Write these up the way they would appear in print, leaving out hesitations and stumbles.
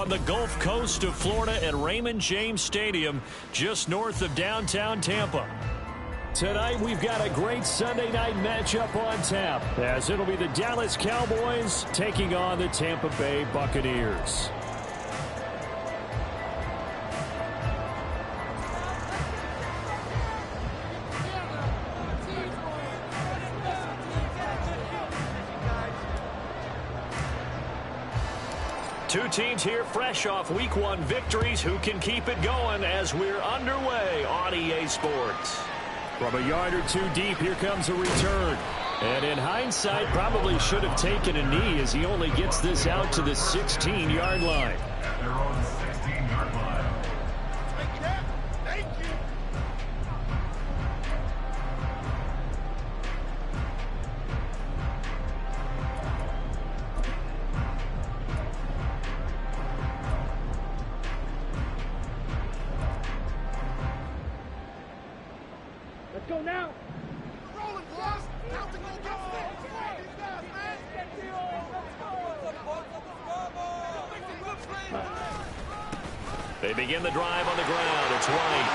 on the Gulf Coast of Florida at Raymond James Stadium, just north of downtown Tampa. Tonight, we've got a great Sunday night matchup on tap, as it'll be the Dallas Cowboys taking on the Tampa Bay Buccaneers. Two teams here fresh off Week 1 victories. Who can keep it going as we're underway on EA Sports? From a yard or two deep, here comes a return. And in hindsight, probably should have taken a knee as he only gets this out to the 16-yard line. Let's go now. Rolling, boys. Counting on these guys, man. They begin the drive on the ground. It's White.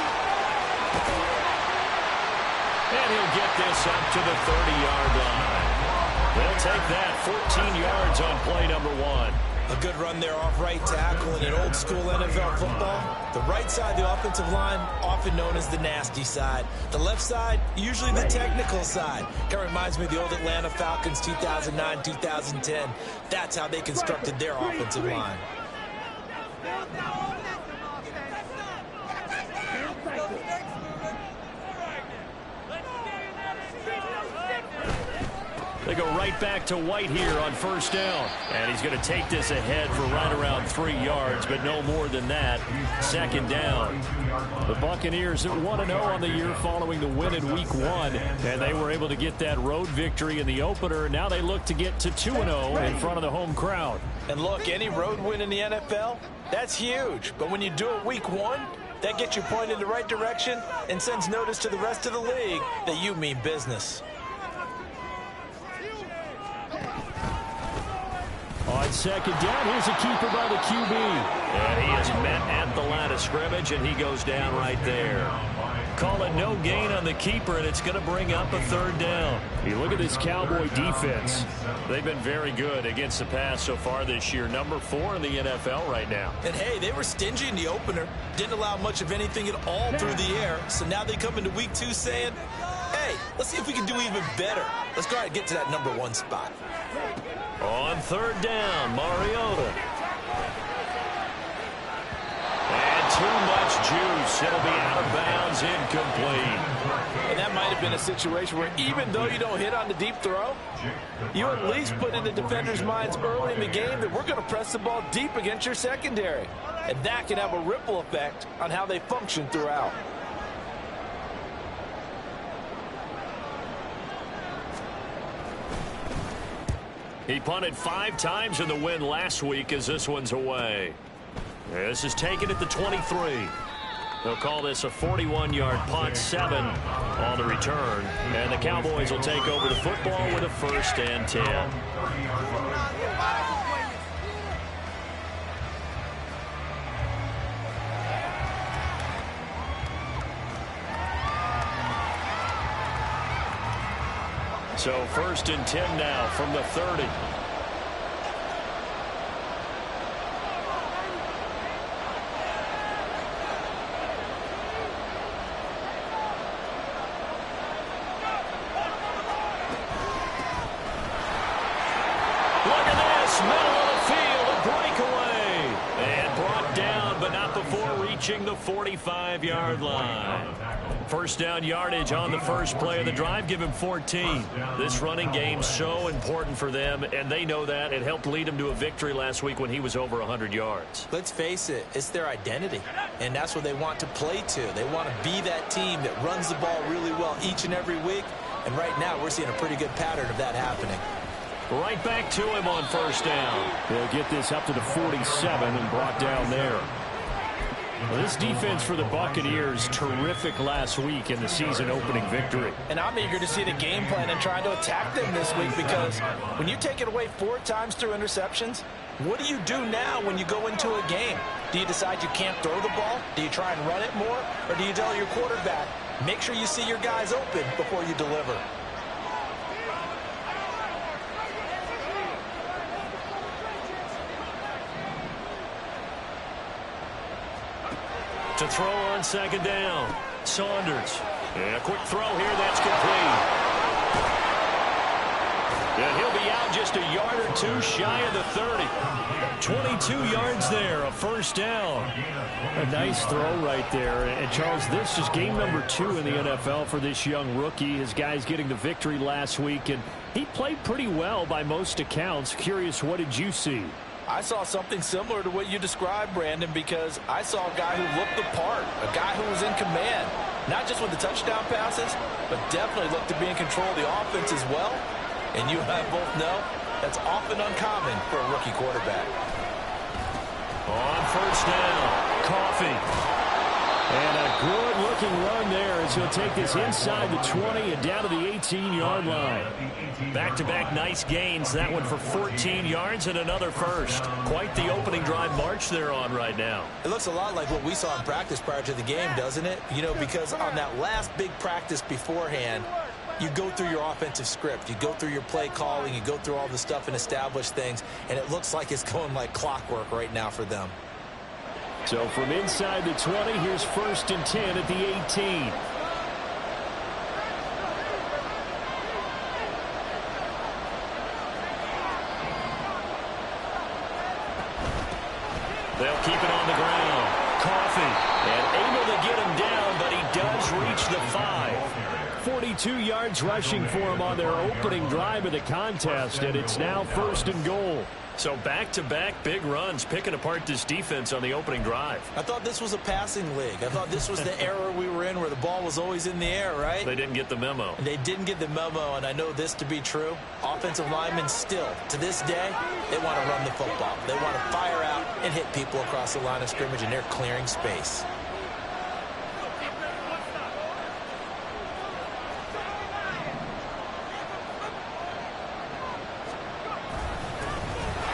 And he'll get this up to the 30-yard line. They'll take that 14 yards on play number 1. A good run there off right tackle in an old-school NFL football. The right side of the offensive line, often known as the nasty side. The left side, usually the technical side. Kind of reminds me of the old Atlanta Falcons 2009-2010. That's how they constructed their offensive line. They go right back to White here on first down. And he's going to take this ahead for right around 3 yards, but no more than that. Second down. The Buccaneers at 1-0 on the year following the win in Week 1. And they were able to get that road victory in the opener. Now they look to get to 2-0 in front of the home crowd. And look, any road win in the NFL, that's huge. But when you do it Week 1, that gets you pointed in the right direction and sends notice to the rest of the league that you mean business. On second down, here's a keeper by the QB. And he is met at the line of scrimmage, and he goes down right there. Call it no gain on the keeper, and it's going to bring up a third down. You look at this Cowboy defense. They've been very good against the pass so far this year. Number 4 in the NFL right now. And, hey, they were stingy in the opener. Didn't allow much of anything at all through the air. So now they come into Week 2 saying, hey, let's see if we can do even better. Let's go ahead and get to that number 1 spot. On third down, Mariota. And too much juice. It'll be out of bounds, incomplete. And that might have been a situation where even though you don't hit on the deep throw, you at least put in the defender's minds early in the game that we're going to press the ball deep against your secondary. And that can have a ripple effect on how they function throughout. He punted 5 times in the win last week as this one's away. This is taken at the 23. They'll call this a 41-yard punt, 7 on the return. And the Cowboys will take over the football with a 1st and 10. So 1st and 10 now from the 30. Look at this, middle of the field, a breakaway. And brought down, but not before reaching the 45-yard line. First down yardage on the first play of the drive. Give him 14. This running game's so important for them, and they know that. It helped lead them to a victory last week when he was over 100 yards. Let's face it, it's their identity, and that's what they want to play to. They want to be that team that runs the ball really well each and every week, and right now we're seeing a pretty good pattern of that happening. Right back to him on first down. They'll get this up to the 47 and brought down there. Well, this defense for the Buccaneers, terrific last week in the season-opening victory. And I'm eager to see the game plan and trying to attack them this week, because when you take it away 4 times through interceptions, What do you do now when you go into a game? Do you decide you can't throw the ball? Do you try and run it more? Or do you tell your quarterback, make sure you see your guys open before you deliver? To throw on second down, Saunders. And a quick throw here, that's complete. And he'll be out just a yard or two shy of the 30. 22 yards there, a first down. A nice throw right there. And, Charles, this is game number 2 in the NFL for this young rookie. His guys getting the victory last week, and he played pretty well by most accounts. Curious, what did you see? I saw something similar to what you described, Brandon, because I saw a guy who looked the part, a guy who was in command, not just with the touchdown passes, but definitely looked to be in control of the offense as well. And you and I both know that's often uncommon for a rookie quarterback. On first down, Coffee. And a good-looking run there as he'll take this inside the 20 and down to the 18-yard line. Back-to-back nice gains. That one for 14 yards and another first. Quite the opening drive march they're on right now. It looks a lot like what we saw in practice prior to the game, doesn't it? You know, because on that last big practice beforehand, you go through your offensive script. You go through your play calling. You go through all the stuff and establish things. And it looks like it's going like clockwork right now for them. So from inside the 20, here's 1st and 10 at the 18. They'll keep it on the ground. Coffee. And able to get him down, but he does reach the 5. 42 yards rushing for him on their opening drive of the contest, and it's now 1st and goal. So back-to-back big runs, picking apart this defense on the opening drive. I thought this was a passing league. I thought this was the era we were in where the ball was always in the air, right? They didn't get the memo. And they didn't get the memo, and I know this to be true. Offensive linemen still, to this day, they want to run the football. They want to fire out and hit people across the line of scrimmage, and they're clearing space.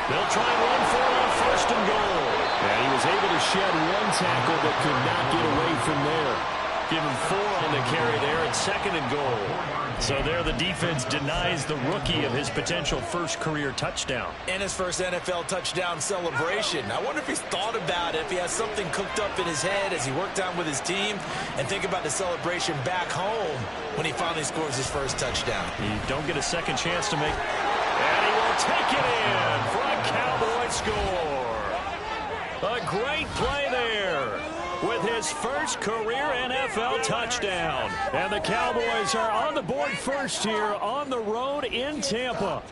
They'll try and run for it on 1st and goal. And he was able to shed one tackle but could not get away from there. Give him 4 on the carry there at 2nd and goal. So there the defense denies the rookie of his potential first career touchdown. And his first NFL touchdown celebration. I wonder if he's thought about it, if he has something cooked up in his head as he worked out with his team, and think about the celebration back home when he finally scores his first touchdown. You don't get a second chance to make... And he will take it in for a Cowboy score. A great play there with his first career NFL touchdown. And the Cowboys are on the board first here on the road in Tampa.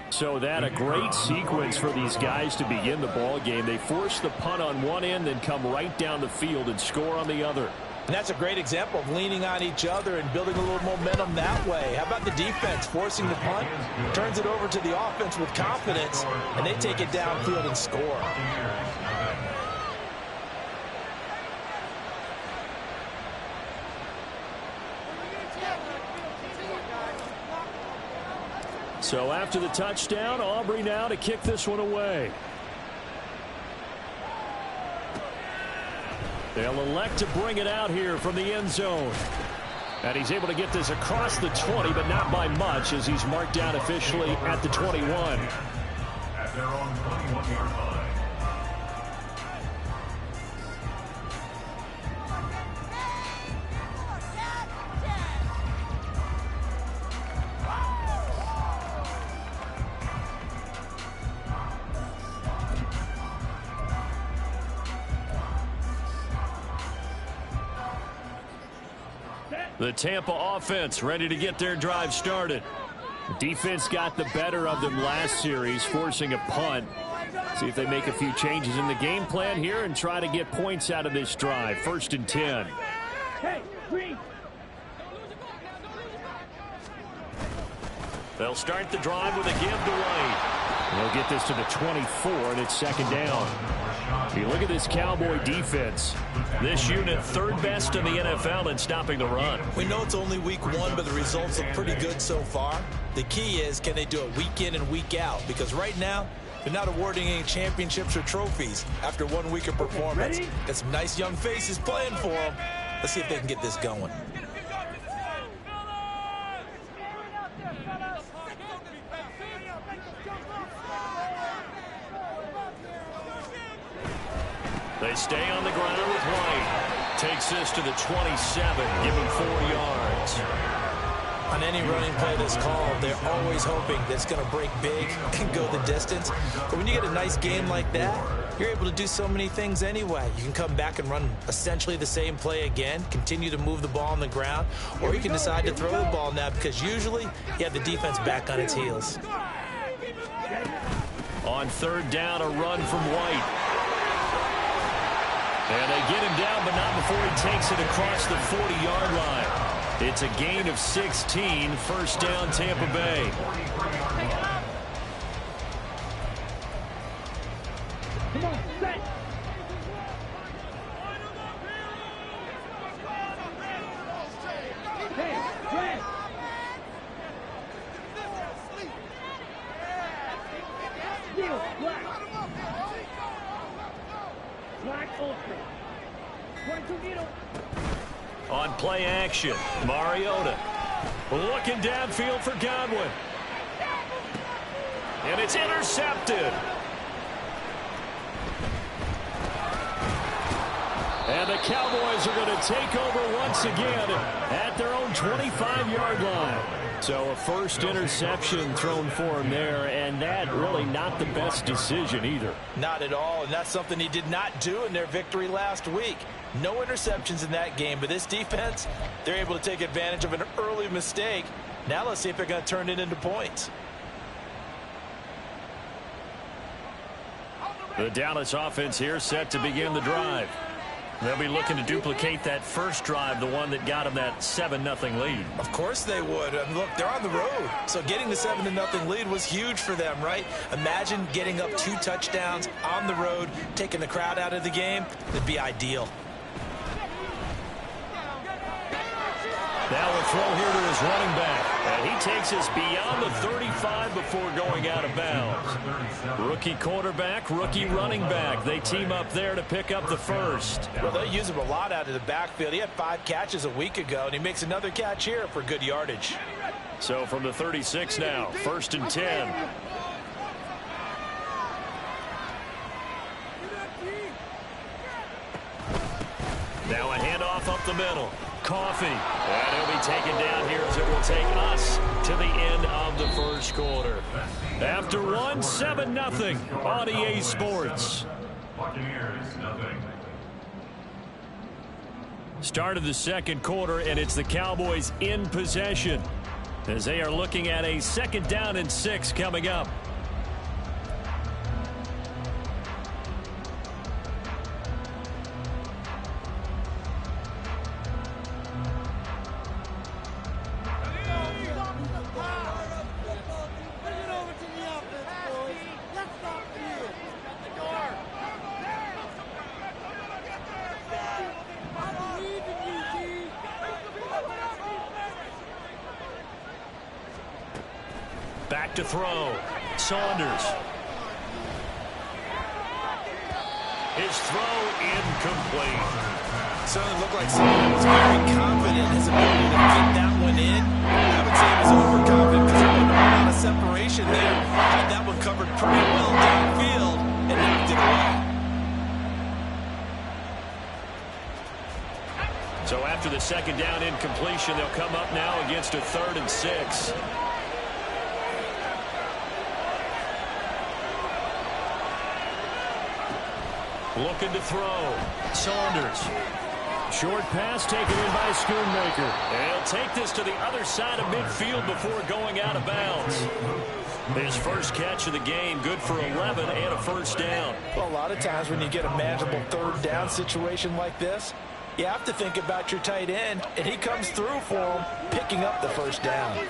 So that a great sequence for these guys to begin the ball game. They force the punt on one end, then come right down the field and score on the other. And that's a great example of leaning on each other and building a little momentum that way. How about the defense forcing the punt, turns it over to the offense with confidence, and they take it downfield and score. So after the touchdown, Aubrey now to kick this one away. They'll elect to bring it out here from the end zone. And he's able to get this across the 20, but not by much, as he's marked down officially at the 21. At their own 21-yard line. The Tampa offense ready to get their drive started. Defense got the better of them last series, forcing a punt. See if they make a few changes in the game plan here and try to get points out of this drive. 1st and 10. Hey, Green. They'll start the drive with a give to White. They'll get this to the 24, and it's 2nd down. You look at this Cowboy defense. This unit 3rd best in the NFL in stopping the run. We know it's only week 1, but the results look pretty good so far. The key is, can they do it week in and week out? Because right now, They're not awarding any championships or trophies after 1 week of performance. Got some nice young faces playing for them. Let's see if they can get this going. They stay on the ground with White. Takes this to the 27, give him 4 yards. On any running play that's called, they're always hoping that it's going to break big and go the distance. But when you get a nice game like that, you're able to do so many things anyway. You can come back and run essentially the same play again, continue to move the ball on the ground, or you can decide to throw the ball now because usually you have the defense back on its heels. On 3rd down, a run from White. And they get him down, but not before he takes it across the 40-yard line. It's a gain of 16, 1st down, Tampa Bay. Come on, set. Hey, Brad. Steal, black. Black ultra. 22 needle. On play action, Mariota looking downfield for Godwin. And it's intercepted. And the Cowboys are going to take over once again at their own 25-yard line. So a first interception thrown for him there, and that really not the best decision either. Not at all, and that's something he did not do in their victory last week. No interceptions in that game, but this defense, they're able to take advantage of an early mistake. Now let's see if they're going to turn it into points. The Dallas offense here set to begin the drive. They'll be looking to duplicate that first drive, the one that got them that 7-0 lead. Of course they would. I mean, look, they're on the road. So getting the 7-0 lead was huge for them, right? Imagine getting up 2 touchdowns on the road, taking the crowd out of the game. That'd be ideal. Now a throw here to his running back. And he takes us beyond the 35 before going out of bounds. Rookie quarterback, rookie running back. They team up there to pick up the first. Well, they use him a lot out of the backfield. He had 5 catches a week ago, and he makes another catch here for good yardage. So from the 36 now, 1st and 10. Now a handoff up the middle. Coffee. And he'll be taken down here as it will take us to the end of the first quarter. After 7-0 on EA Sports. Buccaneers, nothing. Start of the second quarter, and it's the Cowboys in possession as they are looking at a 2nd down and 6 coming up. Back to throw. Saunders. His throw incomplete. Certainly looked like someone was very confident in his ability to get that one in. I would say he was overconfident because there wasn't a lot of separation there. Had that one covered pretty well downfield and knocked it away. So after the 2nd down incompletion, they'll come up now against a 3rd and 6. Looking to throw. Saunders. Short pass taken in by Schoonmaker. And he'll take this to the other side of midfield before going out of bounds. His first catch of the game, good for 11 and a 1st down. Well, a lot of times when you get a manageable 3rd down situation like this, you have to think about your tight end, and he comes through for him, picking up the 1st down.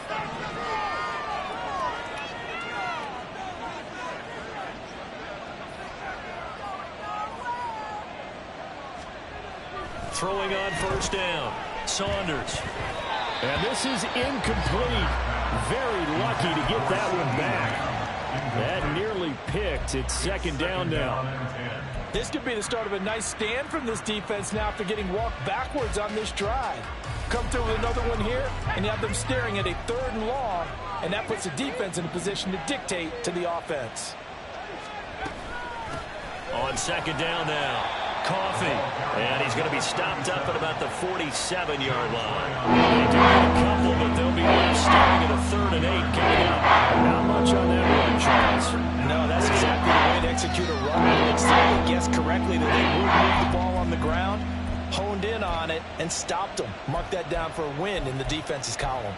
Throwing on 1st down. Saunders. And this is incomplete. Very lucky to get that one back. That nearly picked. It's second down now. This could be the start of a nice stand from this defense now after getting walked backwards on this drive. Come through with another one here, and you have them staring at a 3rd and long, and that puts the defense in a position to dictate to the offense. On second down now, Coffee. And he's going to be stopped up at about the 47-yard line. They do get a couple, but they'll be left starting at a 3rd and 8 coming up. Not much on that run, Charles. No, that's exactly the way to execute a run. They certainly guessed correctly that they would move the ball on the ground, honed in on it, and stopped them. Mark that down for a win in the defense's column.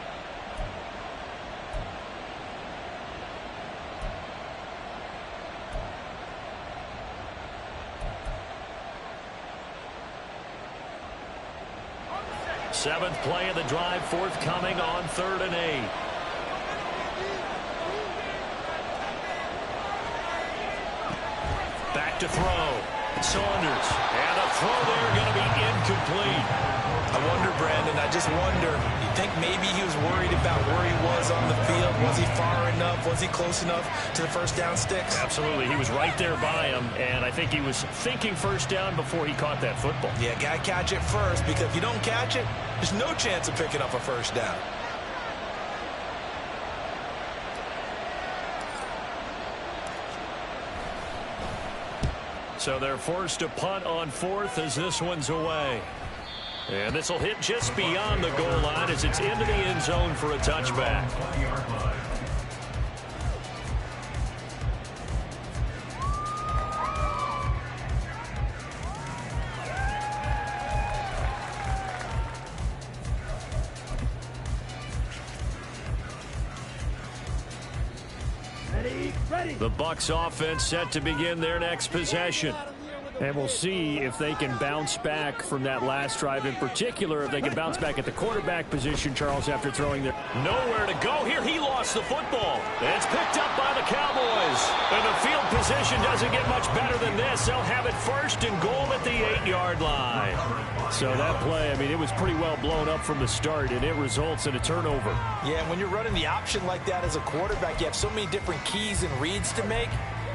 Seventh play of the drive forthcoming on 3rd and 8. Back to throw. Saunders. And a throw there going to be incomplete. I wonder, Brandon, I just wonder, you think maybe he was worried about where he was on the field? Was he far enough? Was he close enough to the first down sticks? Absolutely. He was right there by him, and I think he was thinking first down before he caught that football. Yeah, got to catch it first, because if you don't catch it, there's no chance of picking up a first down. So they're forced to punt on 4th as this one's away. And this will hit just beyond the goal line as it's into the end zone for a touchback. The Bucs offense set to begin their next possession. And we'll see if they can bounce back from that last drive. In particular, if they can bounce back at the quarterback position, Charles, after throwing their... Nowhere to go here. He lost the football. And it's picked up by the Cowboys. And the field position doesn't get much better than this. They'll have it 1st and goal at the 8-yard line. So that play, I mean, it was pretty well blown up from the start, and it results in a turnover. Yeah, when you're running the option like that as a quarterback, you have so many different keys and reads to make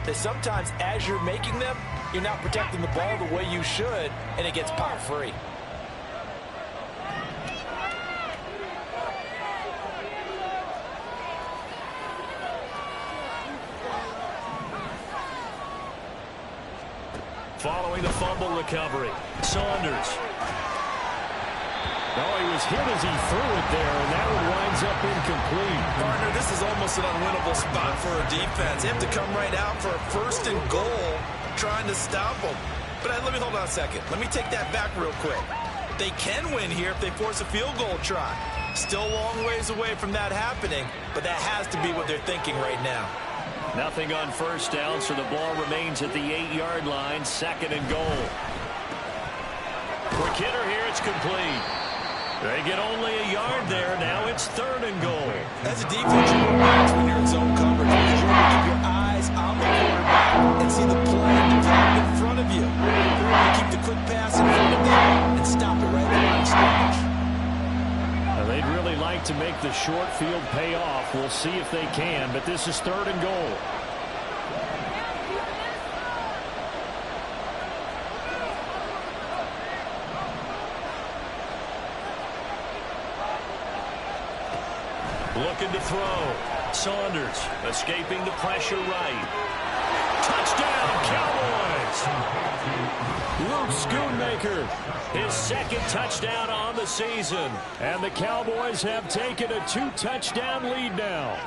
that sometimes as you're making them, you're not protecting the ball the way you should, and it gets pop free. Following the fumble recovery, Saunders. Oh, he was hit as he threw it there, and that one winds up incomplete. Partner, this is almost an unwinnable spot for a defense. They have to come right out for a 1st and goal, trying to stop them. But let me hold on a second. Let me take that back real quick. They can win here if they force a field goal try. Still a long ways away from that happening, but that has to be what they're thinking right now. Nothing on first down, so the ball remains at the 8-yard line, 2nd and goal. Quick hitter here, it's complete. They get only a yard there. Now it's 3rd and goal. As a defense, you relax when you're in zone coverage because you're able to keep your eyes on the quarterback and see the play develop in front of you. You're able to keep the quick pass in front of them and stop it right at the line of scrimmage. They'd really like to make the short field pay off. We'll see if they can, but this is 3rd and goal. Looking to throw. Saunders escaping the pressure right. Touchdown, Cowboys! Luke Schoonmaker, His 2nd touchdown on the season. and the Cowboys have taken a 2-touchdown lead now.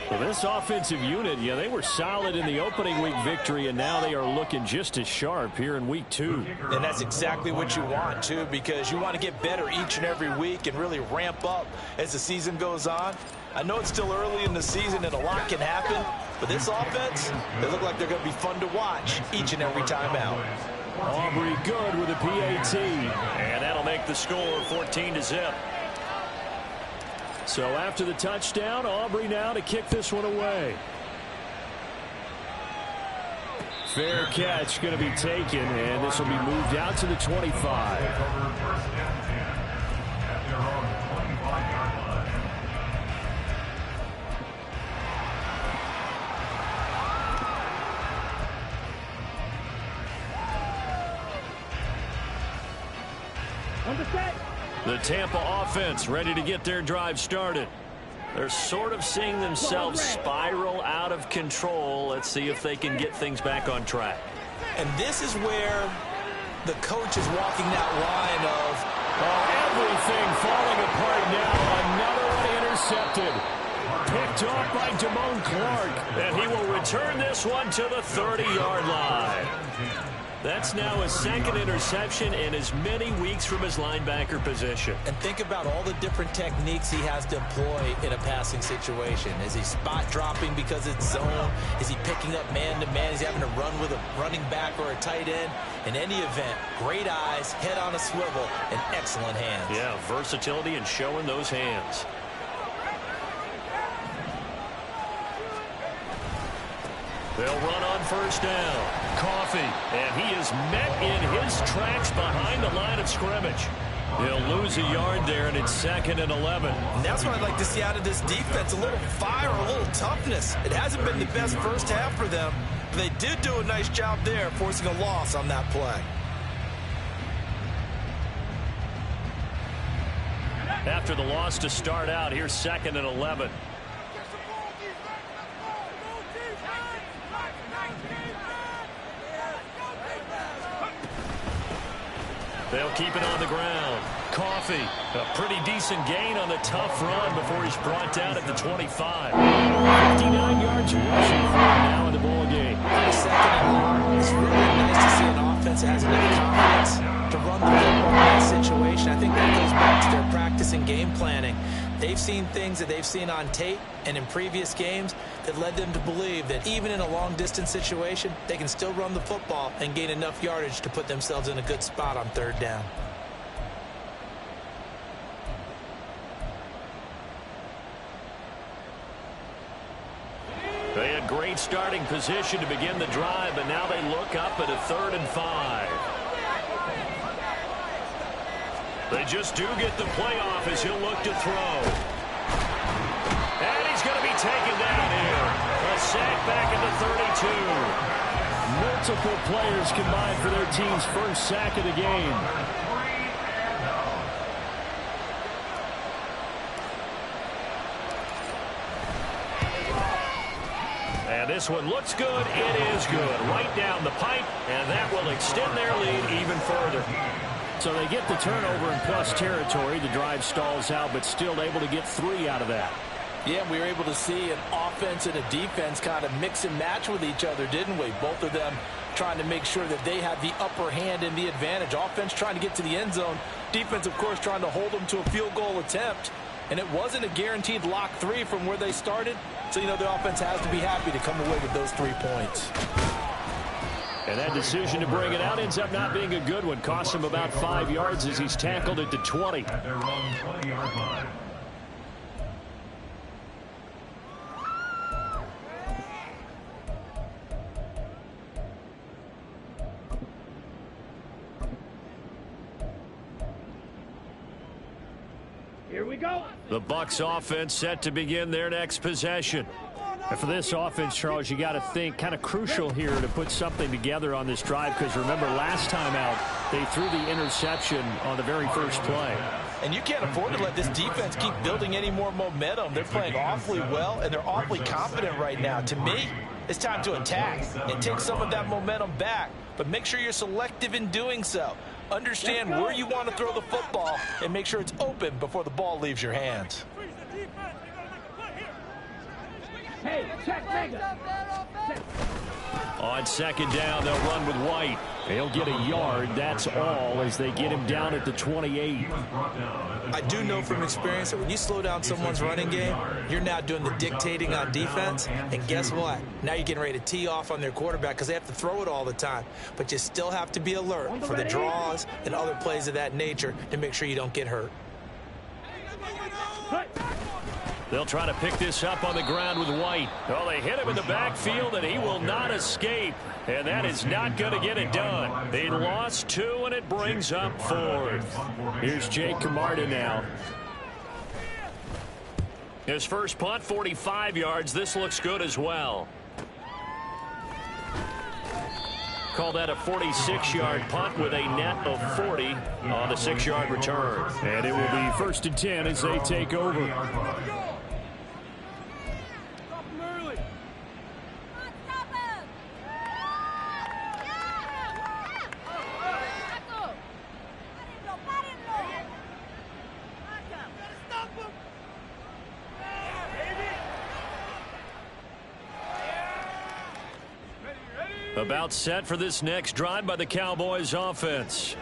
Well, this offensive unit, yeah, they were solid in the opening week victory, and now they are looking just as sharp here in week 2. And that's exactly what you want, too, because you want to get better each and every week and really ramp up as the season goes on. I know it's still early in the season and a lot can happen, but this offense, they look like they're going to be fun to watch each and every time out. Aubrey good with a PAT. And that'll make the score 14-0. So after the touchdown, Aubrey now to kick this one away. Fair catch going to be taken, and this will be moved out to the 25. On the set. The Tampa offense ready to get their drive started. They're sort of seeing themselves spiral out of control. Let's see if they can get things back on track. And this is where the coach is walking that line of everything falling apart now. Another one intercepted. Picked off by Damone Clark. And he will return this one to the 30-yard line. That's now his second interception in as many weeks from his linebacker position. And think about all the different techniques he has to employ in a passing situation. Is he spot dropping because it's zone? Is he picking up man-to-man? Is he having to run with a running back or a tight end? In any event, great eyes, head on a swivel, and excellent hands. Yeah, versatility and showing those hands. They'll run on first down. Coffee, and he is met in his tracks behind the line of scrimmage. He'll lose a yard there, and it's 2nd and 11. And that's what I'd like to see out of this defense, a little fire, a little toughness. It hasn't been the best first half for them, but they did do a nice job there, forcing a loss on that play. After the loss to start out, here's 2nd and 11. They'll keep it on the ground. Coffee, a pretty decent gain on the tough run before he's brought down at the 25. 59 yards rushing for him now in the ball game. Second and long. It's really nice to see an offense that has enough confidence to run the football in that situation. I think that goes back to their practice and game planning. They've seen things that they've seen on tape and in previous games that led them to believe that even in a long-distance situation, they can still run the football and gain enough yardage to put themselves in a good spot on third down. They had great starting position to begin the drive, but now they look up at a 3rd and 5. They just do get the playoff as he'll look to throw. And he's going to be taken down here. A sack back at the 32. Multiple players combined for their team's first sack of the game. And this one looks good. It is good. Right down the pipe, and that will extend their lead even further. So they get the turnover in plus territory. The drive stalls out, but still able to get 3 out of that. Yeah, we were able to see an offense and a defense kind of mix and match with each other, didn't we? Both of them trying to make sure that they had the upper hand and the advantage. Offense trying to get to the end zone. Defense, of course, trying to hold them to a field goal attempt. And it wasn't a guaranteed lock 3 from where they started. So, you know, the offense has to be happy to come away with those 3 points. And that decision to bring it out ends up not being a good one. Costs him about 5 yards as he's tackled at the 20. At their own 20-yard line. Here we go. The Bucs offense set to begin their next possession. And for this offense, Charles, you got to think kind of crucial here to put something together on this drive, because remember last time out they threw the interception on the very first play. And you can't afford to let this defense keep building any more momentum. They're playing awfully well, and they're awfully confident right now. To me, it's time to attack and take some of that momentum back, but make sure you're selective in doing so. Understand where you want to throw the football and make sure it's open before the ball leaves your hands. Hey, check mega. Check. On second down, they'll run with White. They'll get a yard, that's all, as they get him down at the 28. I do know from experience that when you slow down someone's running game, you're now doing the dictating on defense. And guess what? Now you're getting ready to tee off on their quarterback because they have to throw it all the time. But you still have to be alert for the draws and other plays of that nature to make sure you don't get hurt. They'll try to pick this up on the ground with White. Well, they hit him in the backfield, and he will not escape. And that is not going to get it done. They lost 2, and it brings up 4th. Here's Jake Camarda now. His first punt, 45 yards. This looks good as well. Call that a 46-yard punt with a net of 40 on the 6-yard return. And it will be 1st and 10 as they take over. About set for this next drive by the Cowboys offense.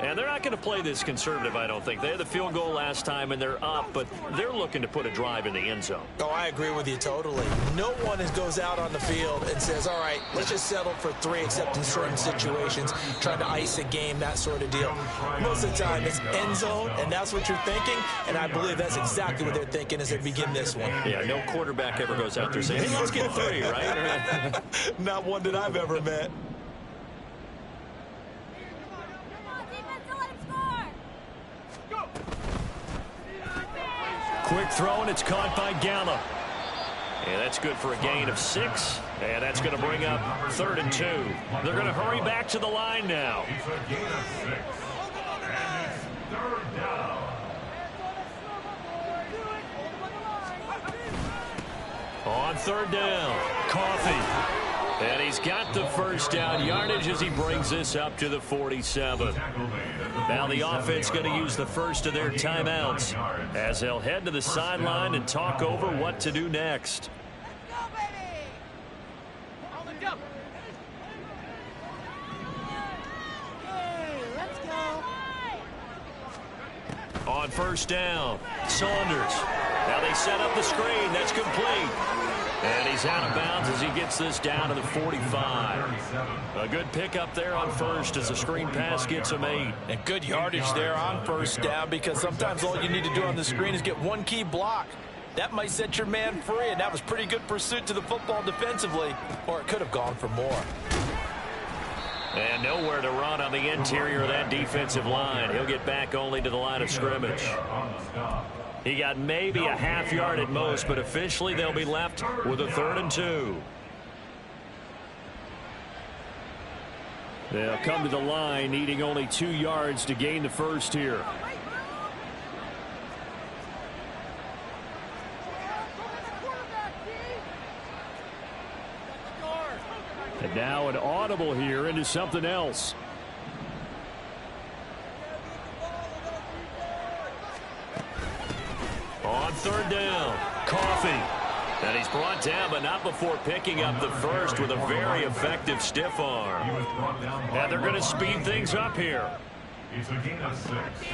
And they're not going to play this conservative, I don't think. They had the field goal last time, and they're up, but they're looking to put a drive in the end zone. Oh, I agree with you totally. No one goes out on the field and says, all right, let's just settle for 3, except in certain situations, trying to ice a game, that sort of deal. Most of the time, it's end zone, and that's what you're thinking, and I believe that's exactly what they're thinking as they begin this one. Yeah, no quarterback ever goes out there saying, hey, let's get 3, right? Not one that I've ever met. Quick throw, and it's caught by Gallup. And that's good for a gain of 6. And that's going to bring up 3rd and 2. They're going to hurry back to the line now. It's a gain of 6. And it's 3rd down. On 3rd down, Coffee. And he's got the 1st down yardage as he brings this up to the 47. Now the offense going to use the first of their timeouts as they'll head to the sideline and talk over what to do next. On 1st down, Saunders. Now they set up the screen. That's complete. And he's out of bounds as he gets this down to the 45. A good pickup there on 1st as the screen pass gets him 8. And good yardage there on 1st down, because sometimes all you need to do on the screen is get one key block. That might set your man free, and that was pretty good pursuit to the football defensively, or it could have gone for more. And nowhere to run on the interior of that defensive line. He'll get back only to the line of scrimmage. He got maybe a half yard at most, but officially they'll be left with a 3rd and 2. They'll come to the line needing only 2 yards to gain the 1st here. And now an audible here into something else. On 3rd down, Coffee. And he's brought down, but not before picking up the 1st with a very effective stiff arm. And they're going to speed things up here. It's a gain of 6.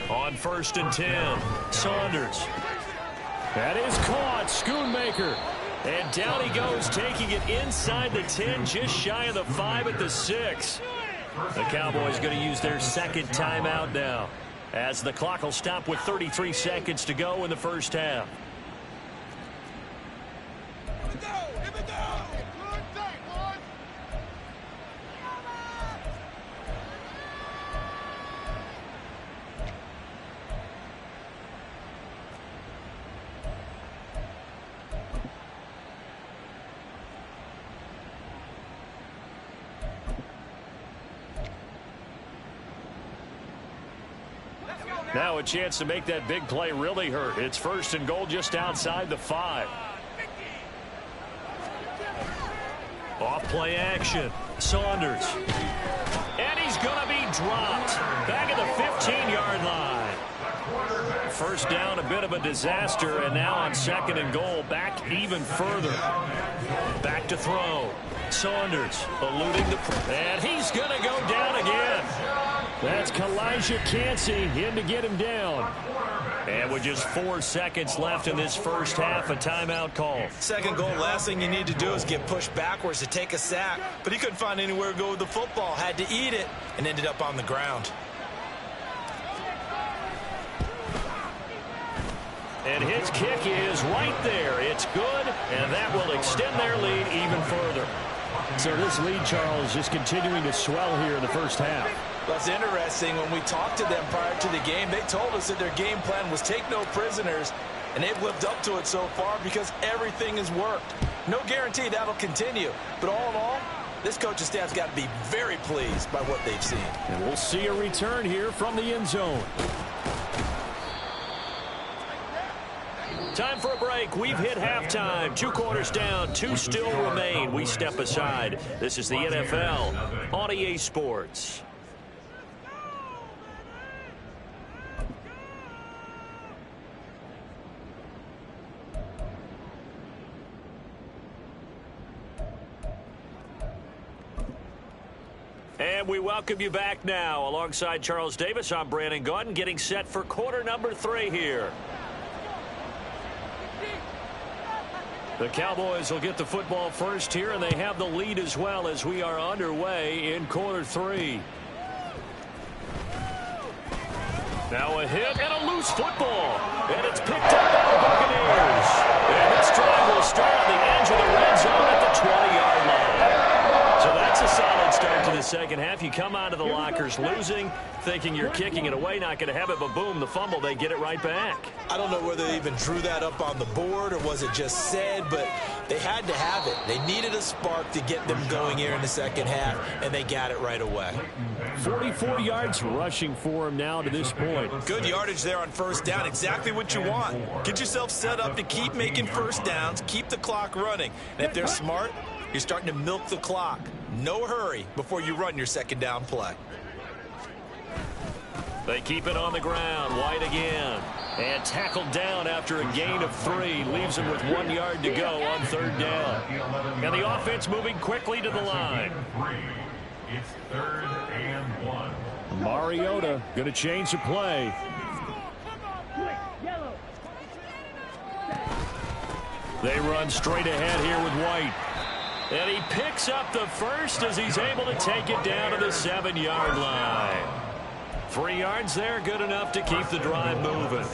On 1st and 10, Saunders. That is caught, Schoonmaker. And down he goes, taking it inside the 10, just shy of the 5 at the 6. The Cowboys going to use their 2nd timeout now, as the clock will stop with 33 seconds to go in the 1st half. Now a chance to make that big play really hurt. It's 1st and goal just outside the 5. Off play action. Saunders. And he's going to be dropped. Back at the 15-yard line. 1st down, a bit of a disaster. And now on 2nd and goal, back even further. Back to throw. Saunders eluding the... And he's going to go down again. That's Kalijah Cansey in to get him down. And with just 4 seconds left in this 1st half, a timeout call. 2nd goal, last thing you need to do is get pushed backwards to take a sack. But he couldn't find anywhere to go with the football. Had to eat it and ended up on the ground. And his kick is right there. It's good, and that will extend their lead even further. So this lead, Charles, just continuing to swell here in the 1st half. That's interesting. When we talked to them prior to the game, they told us that their game plan was take no prisoners, and they've lived up to it so far because everything has worked. No guarantee that'll continue, but all in all, This coaching staff's got to be very pleased by what they've seen. And we'll see a return here from the end zone. Time for a break. We've hit halftime. 2 quarters down, 2 still remain. We step aside. This is the NFL on EA Sports. And we welcome you back now. Alongside Charles Davis, I'm Brandon Gaudin, getting set for quarter number 3 here. The Cowboys will get the football first here, and they have the lead as well as we are underway in quarter 3. Now a hit and a loose football. And it's picked up by the Buccaneers. And this drive will start on the edge of the red zone at the 20-yard line. So that's a solid start to the second half. You come out of the lockers losing, thinking you're kicking it away, not going to have it, but boom, the fumble, they get it right back. I don't know whether they even drew that up on the board or was it just said, but they had to have it. They needed a spark to get them going here in the second half, and they got it right away. 44 yards rushing for him now to this point. Good yardage there on first down. Exactly what you want. Get yourself set up to keep making first downs, keep the clock running. And if they're smart, you're starting to milk the clock. No hurry before you run your second down play. They keep it on the ground. White again. And tackled down after a gain of 3. Leaves him with 1 yard to go on third down. And the offense moving quickly to the line. It's 3rd and 1. Mariota going to change the play. They run straight ahead here with White. And he picks up the first as he's able to take it down to the 7-yard line. 3 yards there, good enough to keep the drive moving.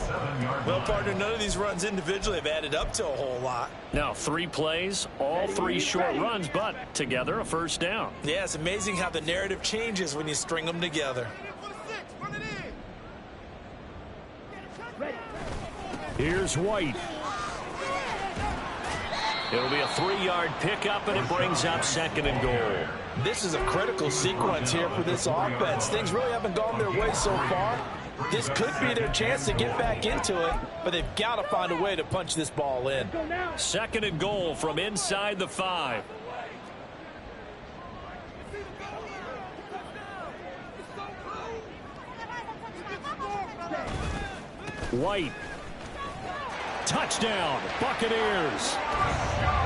Well, partner, none of these runs individually have added up to a whole lot. Now 3 plays, all 3 short runs, but together a first down. Yeah, it's amazing how the narrative changes when you string them together. Here's White. It'll be a 3-yard pickup, and it brings up 2nd and goal. This is a critical sequence here for this offense. Things really haven't gone their way so far. This could be their chance to get back into it, but they've got to find a way to punch this ball in. 2nd and goal from inside the 5. White. Touchdown, Buccaneers.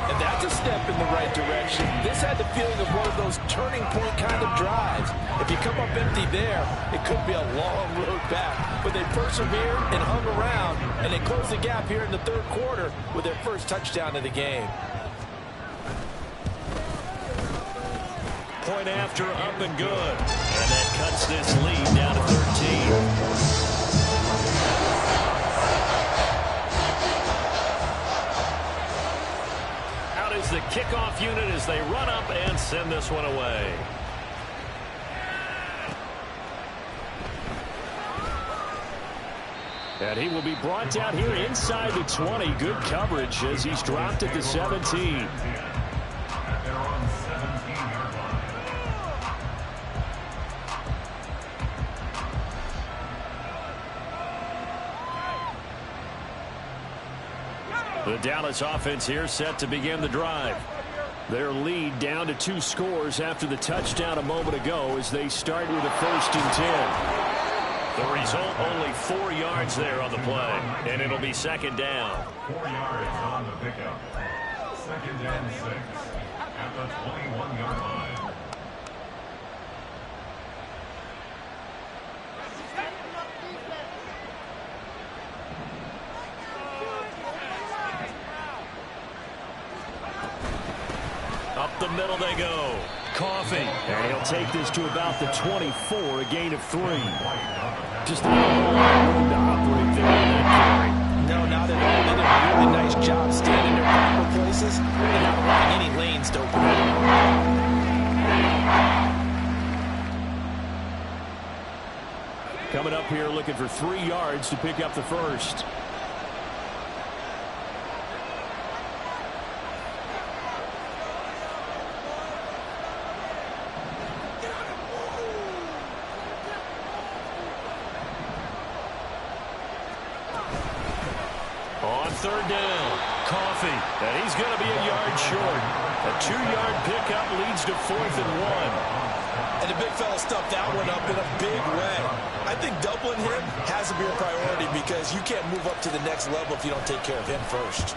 And that's a step in the right direction. This had the feeling of one of those turning point kind of drives. If you come up empty there, it could be a long road back. But they persevered and hung around, and they closed the gap here in the third quarter with their first touchdown of the game. Point after, up and good. And that cuts this lead down to 13. The kickoff unit as they run up and send this one away. And he will be brought down here inside the 20. Good coverage as he's dropped at the 17. The Dallas offense here set to begin the drive. Their lead down to 2 scores after the touchdown a moment ago as they start with a 1st and 10. The result, only 4 yards there on the play, and it'll be 2nd down. 4 yards on the pickup. 2nd and 6 at the 21-yard line. Up the middle they go. Coffee. And he'll take this to about the 24, a gain of 3. Just a little room to operate there in that carry. No, not at all. They did a really nice job standing in their proper places and not allowing any lanes to open up. Coming up here looking for 3 yards to pick up the first. third down. Coffee, and he's going to be a yard short. A 2-yard pickup leads to 4th and 1. And the big fella stuffed that one up in a big way. I think doubling him has to be a priority because you can't move up to the next level if you don't take care of him first.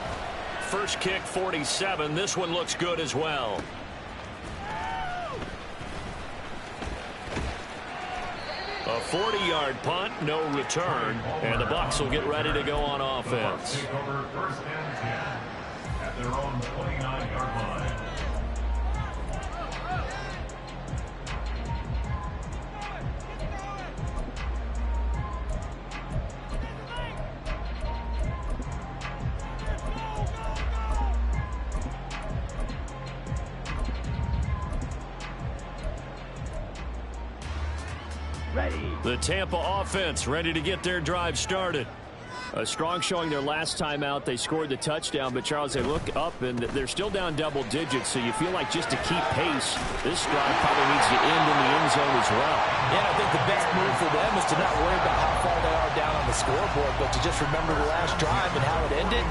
First kick, 47. This one looks good as well. A 40-yard punt, no return, and the Bucs will get ready to go on offense. Take over 1st and 10 at their own 29-yard line. The Tampa offense ready to get their drive started. A strong showing their last time out. They scored the touchdown, but Charles, they look up and they're still down double digits, so you feel like just to keep pace, this drive probably needs to end in the end zone as well. Yeah, I think the best move for them is to not worry about how far they are down on the scoreboard, but to just remember the last drive and how it ended.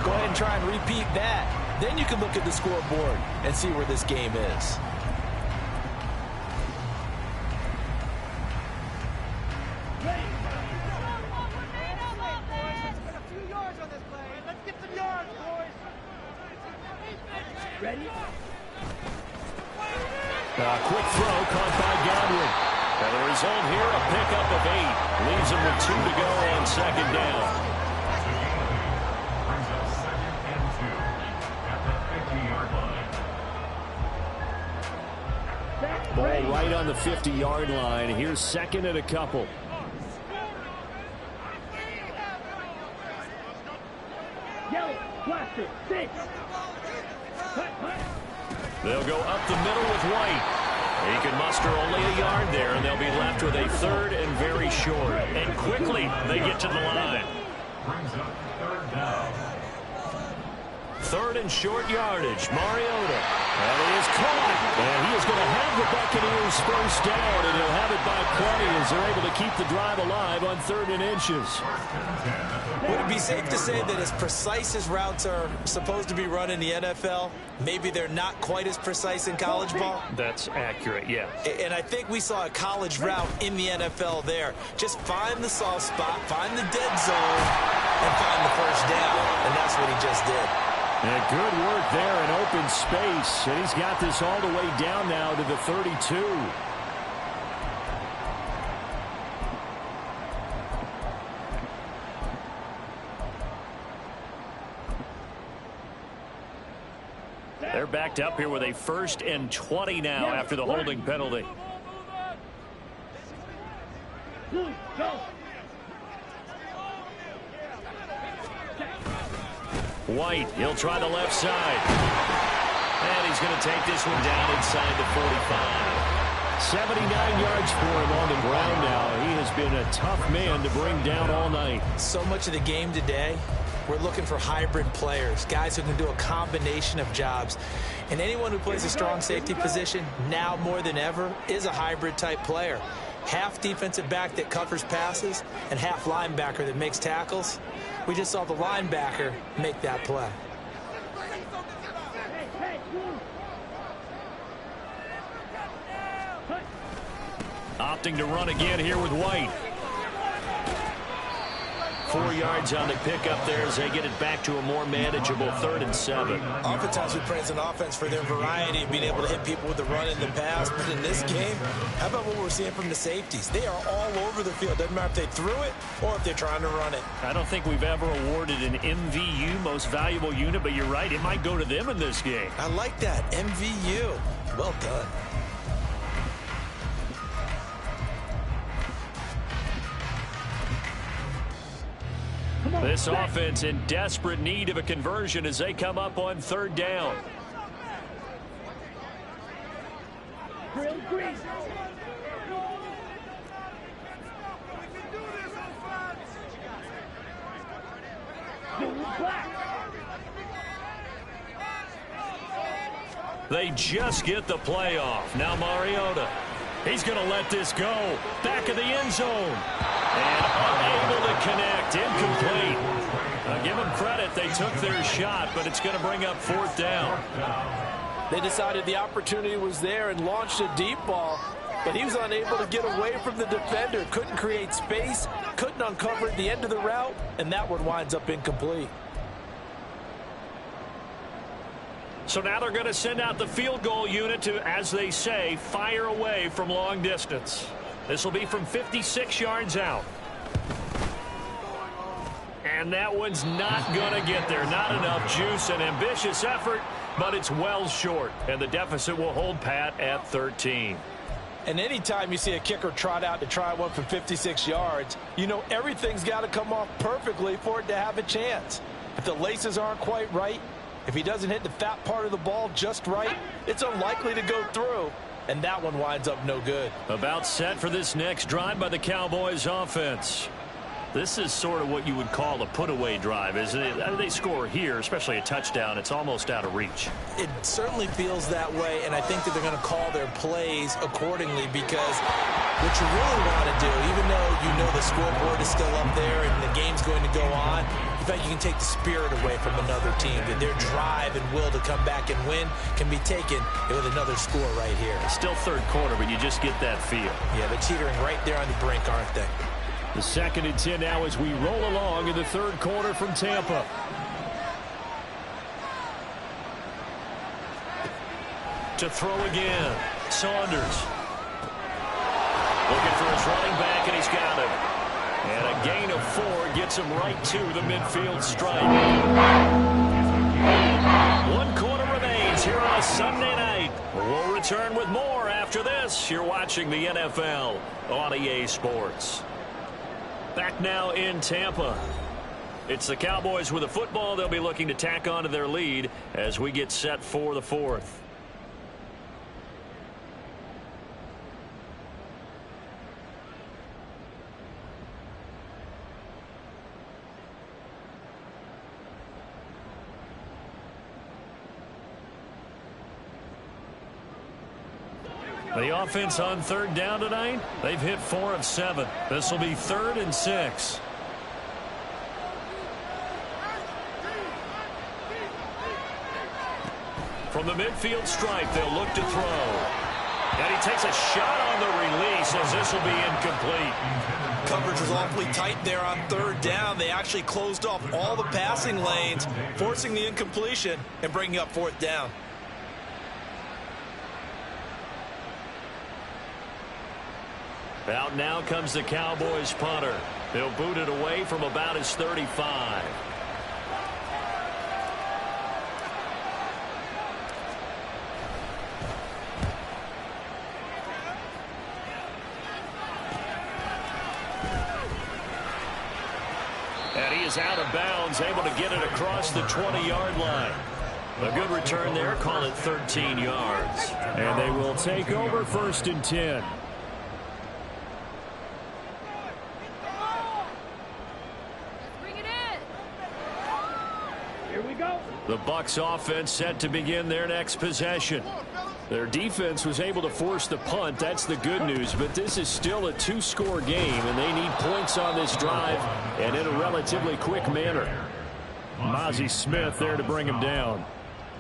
Go ahead and try and repeat that. Then you can look at the scoreboard and see where this game is. Quick throw caught by Godwin. And the result here, a pickup of 8. Leaves him with 2 to go on 2nd down. Brings up 2nd and 2 at the 50-yard line. Ball right on the 50-yard line. Here's 2nd and a couple. Yellow, blaster, 6. They'll go up the middle with White. He can muster only a yard there, and they'll be left with a 3rd and very short. And quickly, they get to the line. Brings up 3rd down. 3rd and short yardage. Mariota. And it is caught. And he is going to have the Buccaneers first down, and he'll have it by plenty as they're able to keep the drive alive on 3rd and inches. Would it be safe to say that as precise as routes are supposed to be run in the NFL, maybe they're not quite as precise in college ball? That's accurate, yeah. And I think we saw a college route in the NFL there. Just find the soft spot, find the dead zone, and find the first down. And that's what he just did. And good work there in open space. And he's got this all the way down now to the 32. They're backed up here with a 1st and 20 now after the holding penalty. White, he'll try the left side. And he's going to take this one down inside the 45. 79 yards for him on the ground now. He has been a tough man to bring down all night. So much of the game today, we're looking for hybrid players, guys who can do a combination of jobs. And anyone who plays a strong safety position, now more than ever, is a hybrid type player. Half defensive back that covers passes and half linebacker that makes tackles. We just saw the linebacker make that play. Opting to run again here with White. 4 yards on the pickup there as they get it back to a more manageable 3rd and 7. Oftentimes we praise an offense for their variety of being able to hit people with the run in the pass. But in this game, how about what we're seeing from the safeties? They are all over the field. Doesn't matter if they threw it or if they're trying to run it. I don't think we've ever awarded an MVU, most valuable unit, but you're right. It might go to them in this game. I like that. MVU. Well done. This offense in desperate need of a conversion as they come up on 3rd down. They just get the playoff. Now Mariota. He's going to let this go. Back of the end zone. And unable to connect. Incomplete. A give them credit. They took their shot, but it's going to bring up 4th down. They decided the opportunity was there and launched a deep ball, but he was unable to get away from the defender. Couldn't create space, couldn't uncover at the end of the route, and that one winds up incomplete. So now they're going to send out the field goal unit to, as they say, fire away from long distance. This will be from 56 yards out. And that one's not going to get there. Not enough juice. An ambitious effort, but it's well short. And the deficit will hold pat at 13. And anytime you see a kicker trot out to try one from 56 yards, you know everything's got to come off perfectly for it to have a chance. If the laces aren't quite right, if he doesn't hit the fat part of the ball just right, it's unlikely to go through. And that one winds up no good. About set for this next drive by the Cowboys offense. This is sort of what you would call a put-away drive, isn't it? They score here, especially a touchdown. It's almost out of reach. It certainly feels that way, and I think that they're going to call their plays accordingly, because what you really want to do, even though you know the scoreboard is still up there and the game's going to go on, in fact, you can take the spirit away from another team. That their drive and will to come back and win can be taken with another score right here. It's still 3rd quarter, but you just get that feel. Yeah, they're teetering right there on the brink, aren't they? The 2nd and 10 now as we roll along in the 3rd quarter from Tampa. To throw again, Saunders. Looking for his running back, and he's got him. And a gain of 4 gets him right to the midfield stripe. 1 quarter remains here on a Sunday night. We'll return with more after this. You're watching the NFL on EA Sports. Back now in Tampa. It's the Cowboys with the football. They'll be looking to tack on to their lead as we get set for the 4th. The offense on 3rd down tonight, they've hit 4 of 7. This will be 3rd and 6. From the midfield stripe, they'll look to throw. And he takes a shot on the release as this will be incomplete. Coverage was awfully tight there on 3rd down. They actually closed off all the passing lanes, forcing the incompletion and bringing up 4th down. Out now comes the Cowboys punter. They'll boot it away from about his 35. And he is out of bounds, able to get it across the 20-yard line. A good return there, call it 13 yards. And they will take over 1st and 10. The Bucs offense set to begin their next possession. Their defense was able to force the punt. That's the good news. But this is still a 2-score game, and they need points on this drive and in a relatively quick manner. Mozzie Smith there to bring him down.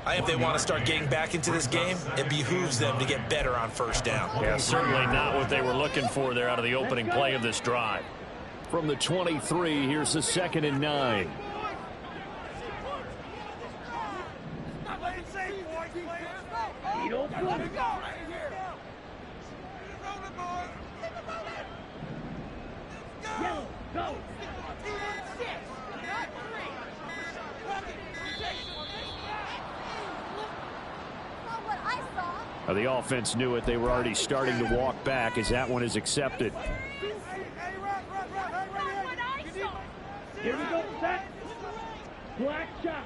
If they want to start getting back into this game, it behooves them to get better on 1st down. Yeah, certainly not what they were looking for there out of the opening play of this drive. From the 23, here's the 2nd and 9. Go! The offense knew it. They were already starting to walk back as that one is accepted. Here we go, set. Black shot.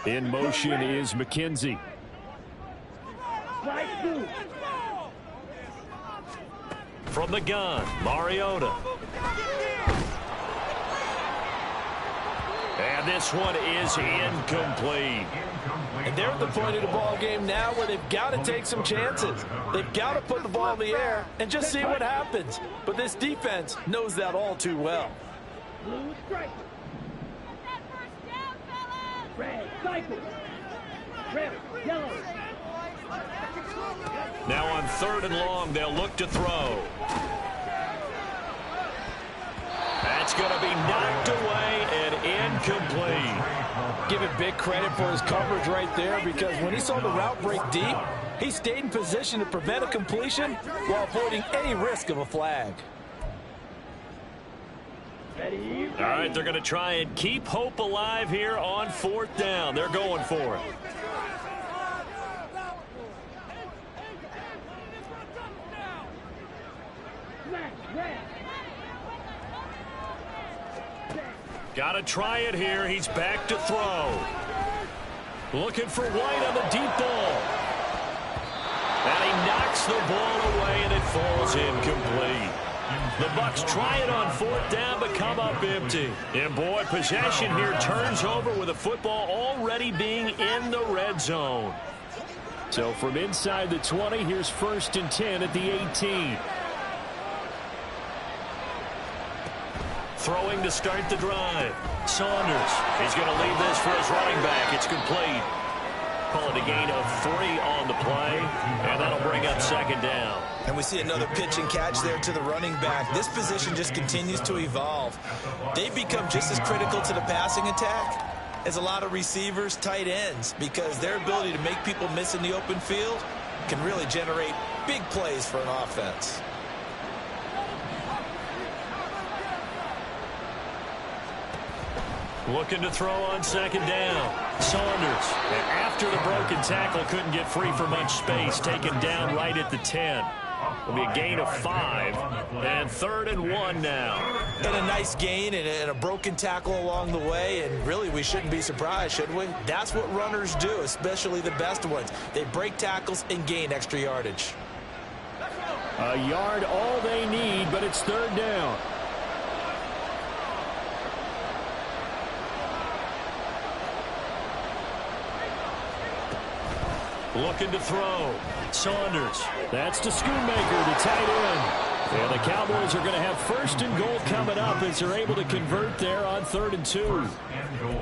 In motion is McKenzie. Slide through. From the gun, Mariota. And this one is incomplete. And they're at the point of the ball game now where they've got to take some chances. They've got to put the ball in the air and just see what happens. But this defense knows that all too well. Blue strike. Red cycle. Red, yellow. Now on 3rd and long, they'll look to throw. That's going to be knocked away and incomplete. Give him big credit for his coverage right there, because when he saw the route break deep, he stayed in position to prevent a completion while avoiding any risk of a flag. Ready. All right, they're going to try and keep hope alive here on 4th down. They're going for it. Got to try it here. He's back to throw. Looking for White on the deep ball. And he knocks the ball away, and it falls incomplete. The Bucs try it on 4th down, but come up empty. And, boy, possession here turns over with the football already being in the red zone. So from inside the 20, here's 1st and 10 at the 18. Throwing to start the drive. Saunders. He's going to leave this for his running back. It's complete. Call it a gain of 3 on the play, and that'll bring up 2nd down. And we see another pitch and catch there to the running back. This position just continues to evolve. They've become just as critical to the passing attack as a lot of receivers, tight ends, because their ability to make people miss in the open field can really generate big plays for an offense. Looking to throw on 2nd down. Saunders, after the broken tackle, couldn't get free for much space, taken down right at the 10. It'll be a gain of 5, and 3rd and 1 now. And a nice gain and a broken tackle along the way, and really we shouldn't be surprised, should we? That's what runners do, especially the best ones. They break tackles and gain extra yardage. A yard all they need, but it's 3rd down. Looking to throw. Saunders. That's to Schoonmaker, the tight end. And the Cowboys are going to have 1st and goal coming up as they're able to convert there on 3rd and 2.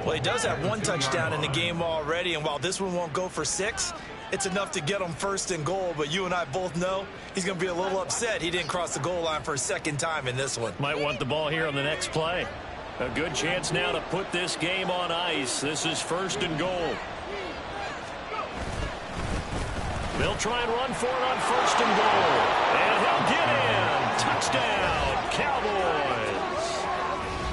Well, he does have 1 touchdown in the game already, and while this one won't go for 6, it's enough to get him 1st and goal. But you and I both know he's going to be a little upset he didn't cross the goal line for a 2nd time in this one. Might want the ball here on the next play. A good chance now to put this game on ice. This is 1st and goal. They'll try and run for it on 1st and goal. And he'll get in. Touchdown, Cowboys.